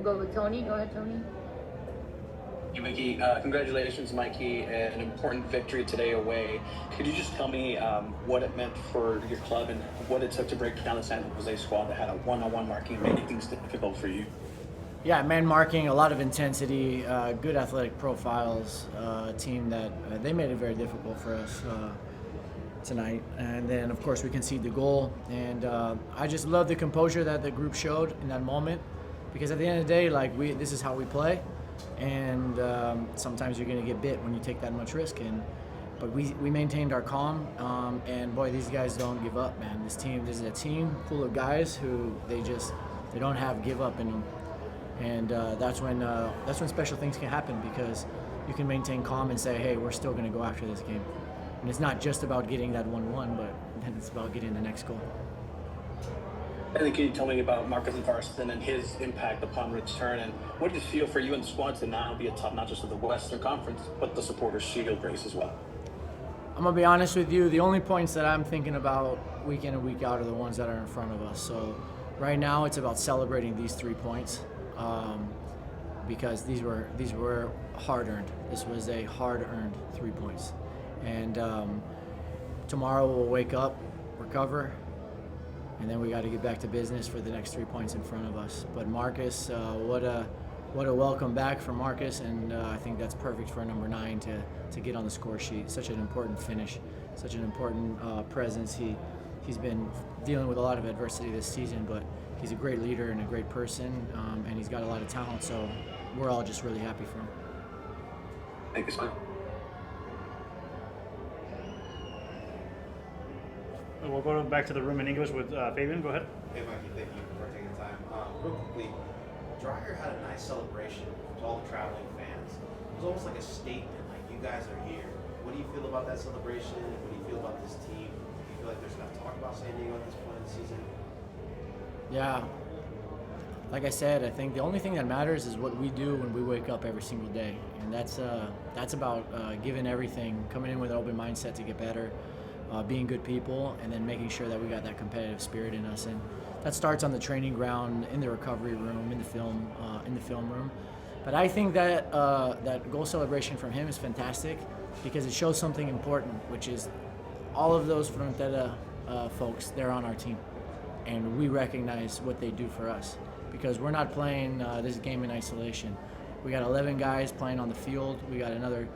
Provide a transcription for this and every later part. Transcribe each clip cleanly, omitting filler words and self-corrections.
We'll go with Tony. Go ahead, Tony. Hey, Mickey. Congratulations, Mikey. An important victory today away. Could you just tell me what it meant for your club and what it took to break down the San Jose squad that had a one-on-one marking, making things difficult for you? Yeah, man marking, a lot of intensity, good athletic profiles, a team that they made it very difficult for us tonight. And then, of course, we conceded the goal. And I just love the composure that the group showed in that moment, because at the end of the day, this is how we play. And sometimes you're going to get bit when you take that much risk. But we maintained our calm, and boy, these guys don't give up, man. This is a team full of guys who they don't have give up in them. And that's when special things can happen, because you can maintain calm and say, hey, we're still going to go after this game. And it's not just about getting that 1-1, but then it's about getting the next goal. And then can you tell me about Marcus Ingvartsen and his impact upon return, and what did it feel for you and the squad to now be atop not just of the Western Conference, but the Supporters' Shield race as well? I'm going to be honest with you, the only points that I'm thinking about week in and week out are the ones that are in front of us. So right now it's about celebrating these 3 points, because these were hard-earned. This was a hard-earned 3 points. And tomorrow we'll wake up, recover, and then we got to get back to business for the next 3 points in front of us. But Marcus, what a welcome back for Marcus, and I think that's perfect for number 9 to get on the score sheet. Such an important finish, such an important presence. He's been dealing with a lot of adversity this season, but he's a great leader and a great person, and he's got a lot of talent. So we're all just really happy for him. Thank you, sir. We'll go back to the room in English with Fabian. Go ahead. Hey, Mikey, thank you for taking the time. Real quickly, Dreyer had a nice celebration to all the traveling fans. It was almost like a statement, like, you guys are here. What do you feel about that celebration? What do you feel about this team? Do you feel like there's enough talk about San Diego at this point in the season? Yeah. Like I said, I think the only thing that matters is what we do when we wake up every single day. And that's about giving everything, coming in with an open mindset to get better, being good people, and then making sure that we got that competitive spirit in us. And that starts on the training ground, in the recovery room, in the film room. But I think that that goal celebration from him is fantastic, because it shows something important, which is all of those Frontera folks, they're on our team. And we recognize what they do for us, because we're not playing this game in isolation. We got 11 guys playing on the field. We got another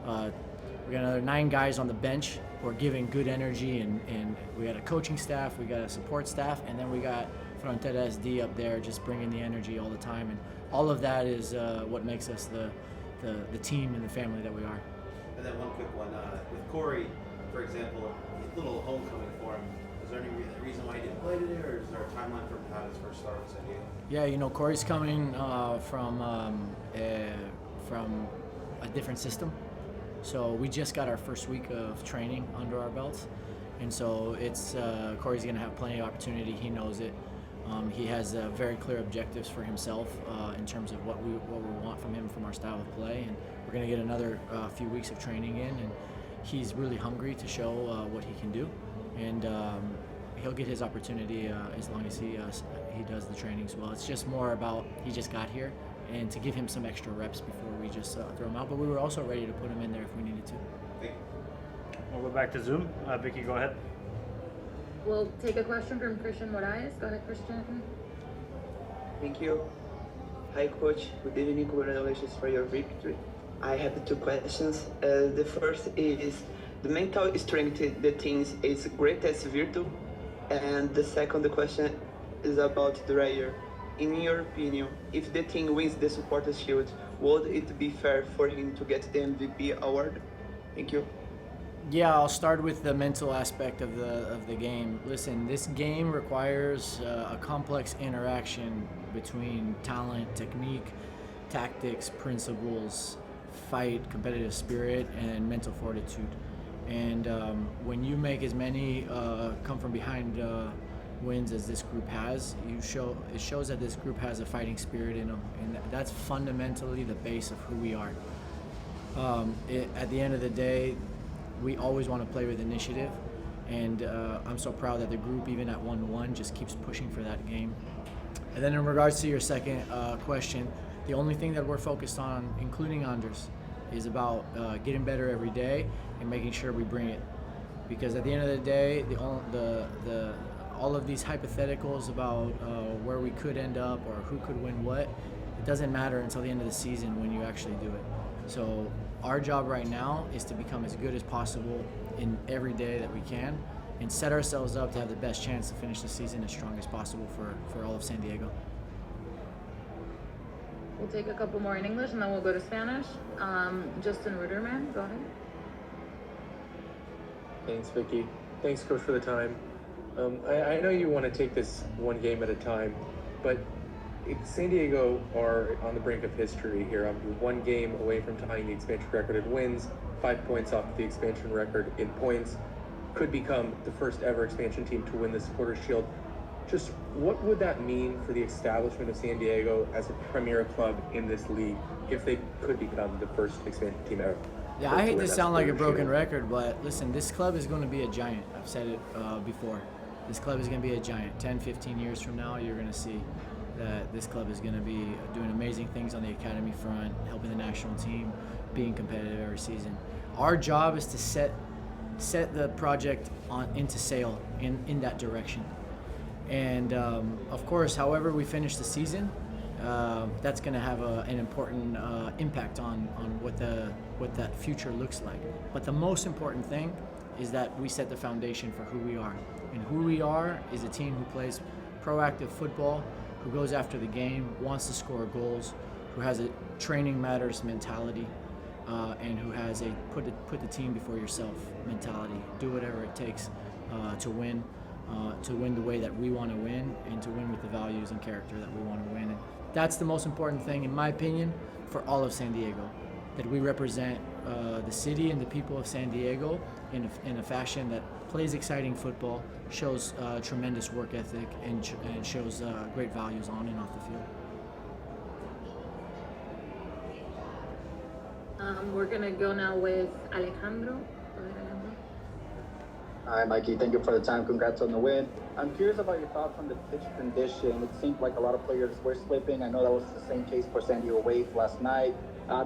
9 guys on the bench who are giving good energy, and we got a coaching staff, we got a support staff, and then we got Frontera SD up there just bringing the energy all the time. And all of that is what makes us the team and the family that we are. And then one quick one. With Corey, for example, a little homecoming for him. Is there any reason why he didn't play today, or is there a timeline for him to have his first start with San Diego? Yeah, Corey's coming from a different system. So we just got our first week of training under our belts, and so it's Corey's going to have plenty of opportunity. He knows it. He has very clear objectives for himself in terms of what we want from him, from our style of play, and we're going to get another few weeks of training in, and he's really hungry to show what he can do, and he'll get his opportunity as long as he does the trainings well. It's just more about he just got here, and to give him some extra reps before we just throw him out. But we were also ready to put him in there if we needed to. We'll go back to Zoom. Vicky, go ahead. We'll take a question from Christian Moraes. Go ahead, Christian. Thank you. Hi, Coach. Good evening. Congratulations for your victory. I have 2 questions. The first is, the mental strength the team is greatest virtue, and the second question is about Dreyer. In your opinion, if the team wins the Supporters' Shield, would it be fair for him to get the MVP award? Thank you. Yeah, I'll start with the mental aspect of the game. Listen, this game requires a complex interaction between talent, technique, tactics, principles, fight, competitive spirit, and mental fortitude. And when you make as many come from behind wins as this group has, it shows that this group has a fighting spirit in them, and that's fundamentally the base of who we are. At the end of the day, we always want to play with initiative, and I'm so proud that the group, even at 1-1, just keeps pushing for that game. And then in regards to your second question, the only thing that we're focused on, including Anders, is about getting better every day and making sure we bring it. Because at the end of the day, all of these hypotheticals about where we could end up or who could win what, it doesn't matter until the end of the season when you actually do it. So our job right now is to become as good as possible in every day that we can and set ourselves up to have the best chance to finish the season as strong as possible for all of San Diego. We'll take a couple more in English and then we'll go to Spanish. Justin Ruderman, go ahead. Thanks, Vicky. Thanks, Coach, for the time. I know you want to take this one game at a time, but San Diego are on the brink of history here. I'm one game away from tying the expansion record in wins, 5 points off the expansion record in points, could become the first ever expansion team to win the Supporters' Shield. Just what would that mean for the establishment of San Diego as a premier club in this league if they could become the first expansion team ever? Yeah, I hate to sound like a broken record, but listen, this club is going to be a giant. I've said it before. This club is going to be a giant. 10, 15 years from now, you're going to see that this club is going to be doing amazing things on the academy front, helping the national team, being competitive every season. Our job is to set the project into sail in that direction. And of course, however we finish the season, that's going to have an important impact on what that future looks like. But the most important thing is that we set the foundation for who we are. And who we are is a team who plays proactive football, who goes after the game, wants to score goals, who has a training matters mentality, and who has a put the team before yourself mentality. Do whatever it takes to win the way that we want to win, and to win with the values and character that we want to win. And that's the most important thing, in my opinion, for all of San Diego, that we represent the city and the people of San Diego in a fashion that plays exciting football, shows tremendous work ethic, and shows great values on and off the field. We're going to go now with Alejandro. Go ahead, Alejandro. Hi, Mikey. Thank you for the time. Congrats on the win. I'm curious about your thoughts on the pitch condition. It seemed like a lot of players were slipping. I know that was the same case for San Diego Wave last night.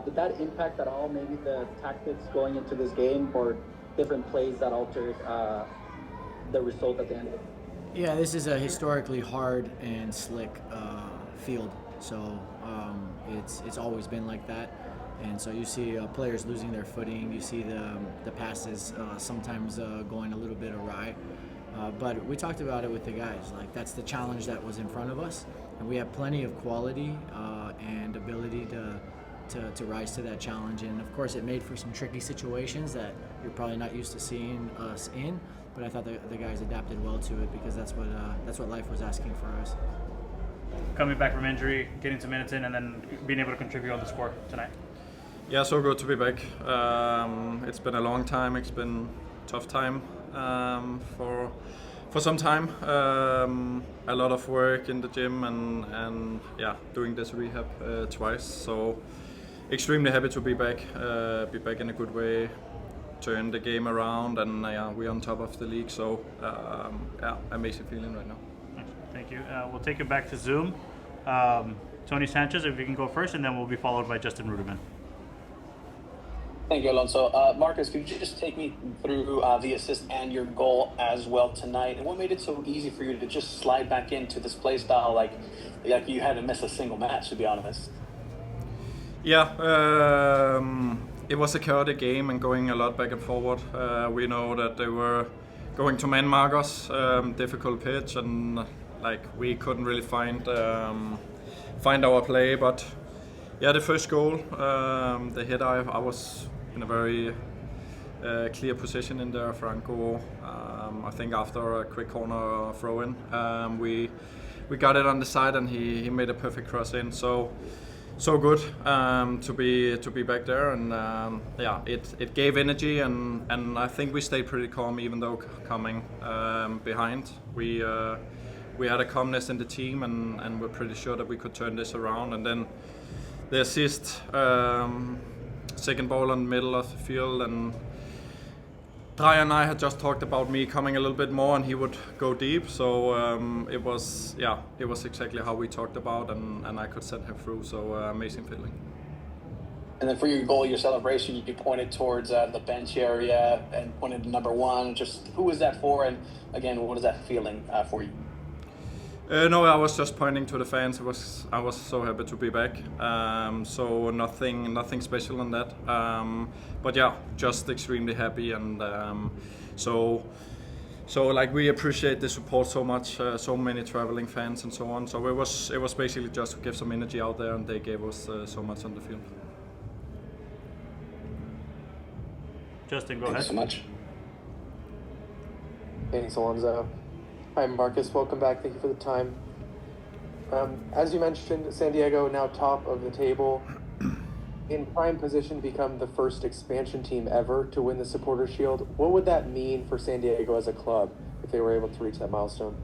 Did that impact at all maybe the tactics going into this game, or different plays that altered the result at the end of it? Yeah, this is a historically hard and slick field, so it's always been like that. And so you see players losing their footing. You see the passes sometimes going a little bit awry. But we talked about it with the guys. Like, that's the challenge that was in front of us, and we have plenty of quality and ability to rise to that challenge. And of course, it made for some tricky situations that you're probably not used to seeing us in. But I thought the guys adapted well to it, because that's what life was asking for us. Coming back from injury, getting some minutes in, and then being able to contribute on the score tonight. Yeah, so good to be back. It's been a long time. It's been a tough time for some time. A lot of work in the gym and doing this rehab twice. So extremely happy to be back in a good way, turn the game around, and we're on top of the league. So amazing feeling right now. Thank you. We'll take it back to Zoom. Tony Sanchez, if you can go first, and then we'll be followed by Justin Ruderman. Thank you, Alonso. Marcus, could you just take me through the assist and your goal as well tonight? And what made it so easy for you to just slide back into this play style like you hadn't missed a single match, to be honest? Yeah, it was a chaotic game and going a lot back and forward. We know that they were going to man mark us, difficult pitch, and we couldn't really find our play. But yeah, the first goal, the header, I was in a very clear position in there. Franco, I think after a quick corner throw in, we got it on the side, and he made a perfect cross in. So good to be back there, and it gave energy, and I think we stayed pretty calm even though coming behind. We had a calmness in the team, and we're pretty sure that we could turn this around. And then the assist, second ball in the middle of the field, and Dreyer and I had just talked about me coming a little bit more, and he would go deep. So it was exactly how we talked about, and I could send him through. So amazing feeling. And then for your goal, your celebration, you pointed towards the bench area and pointed to number one. Just who was that for? And again, what is that feeling for you? No, I was just pointing to the fans. I was so happy to be back. So nothing special on that. But yeah, just extremely happy, and so like we appreciate the support so much. So many traveling fans and so on. So it was basically just to give some energy out there, and they gave us so much on the field. Justin, go Thank ahead. you so much. Thanks, Alonso. Hi, Marcus. Welcome back. Thank you for the time. As you mentioned, San Diego now top of the table, in prime position to become the first expansion team ever to win the Supporters' Shield. What would that mean for San Diego as a club if they were able to reach that milestone?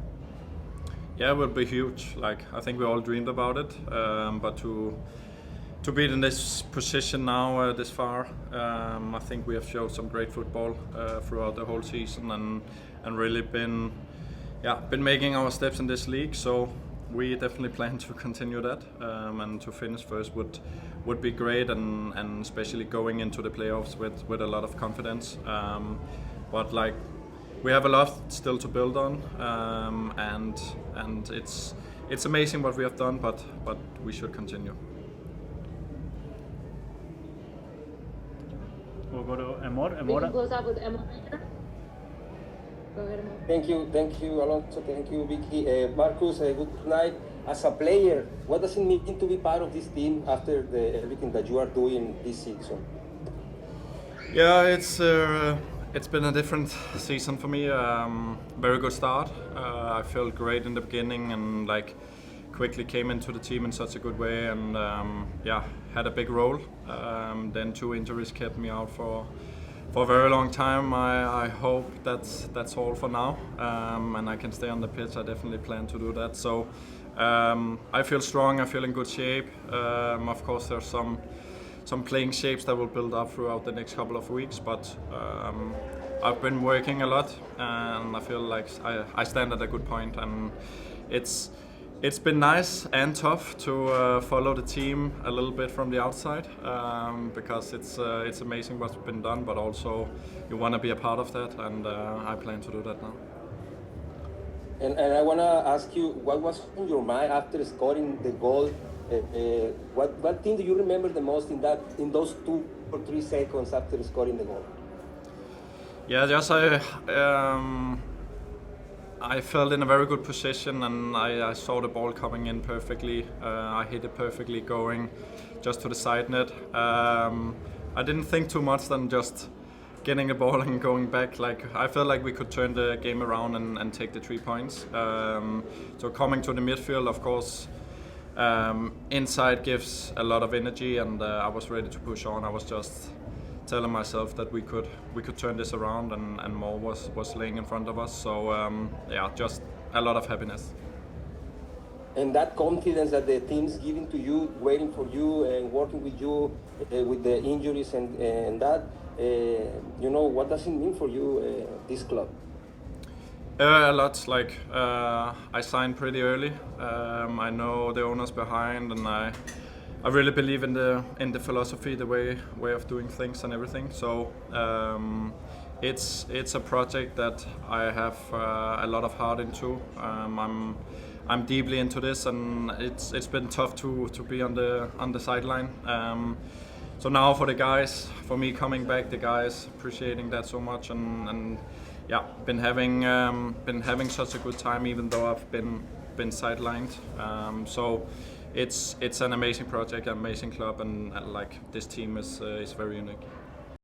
Yeah, it would be huge. Like, I think we all dreamed about it, but to be in this position now, this far, I think we have showed some great football throughout the whole season, and really been making our steps in this league. So we definitely plan to continue that, and to finish first would be great, and especially going into the playoffs with a lot of confidence. But like, we have a lot still to build on, and it's amazing what we have done, but we should continue. We'll go to Emor. We can close out with Emma. Go ahead, Emma. Thank you, Alonso. Thank you, Vicky. Marcus, good night. As a player, what does it mean to be part of this team after everything that you are doing this season? Yeah, it's been a different season for me. Very good start. I felt great in the beginning, and like quickly came into the team in such a good way, and had a big role. Then 2 injuries kept me out for a very long time. I hope that's all for now, and I can stay on the pitch. I definitely plan to do that. So I feel strong. I feel in good shape. Of course, there's some playing shapes that will build up throughout the next couple of weeks, but I've been working a lot, and I feel like I stand at a good point, and it's been nice and tough to follow the team a little bit from the outside, because it's amazing what's been done, but also you want to be a part of that, and I plan to do that now. And I want to ask you, what was in your mind after scoring the goal? What thing do you remember the most in those 2 or 3 seconds after scoring the goal? Yeah, just I felt in a very good position, and I saw the ball coming in perfectly. I hit it perfectly, going just to the side net. I didn't think too much than just getting the ball and going back. Like, I felt like we could turn the game around and take the 3 points. So coming to the midfield, of course, inside gives a lot of energy, and I was ready to push on. I was just telling myself that we could turn this around, and more was laying in front of us. So just a lot of happiness. And that confidence that the team's giving to you, waiting for you and working with you with the injuries and that, what does it mean for you, this club? A lot. Like, I signed pretty early. I know the owners behind, and I really believe in the philosophy, the way of doing things and everything. So it's a project that I have a lot of heart into. I'm deeply into this, and it's been tough to be on the sideline. So now for the guys, for me coming back, the guys appreciating that so much, and been having such a good time, even though I've been sidelined. So it's an amazing project, an amazing club, and like, this team is very unique.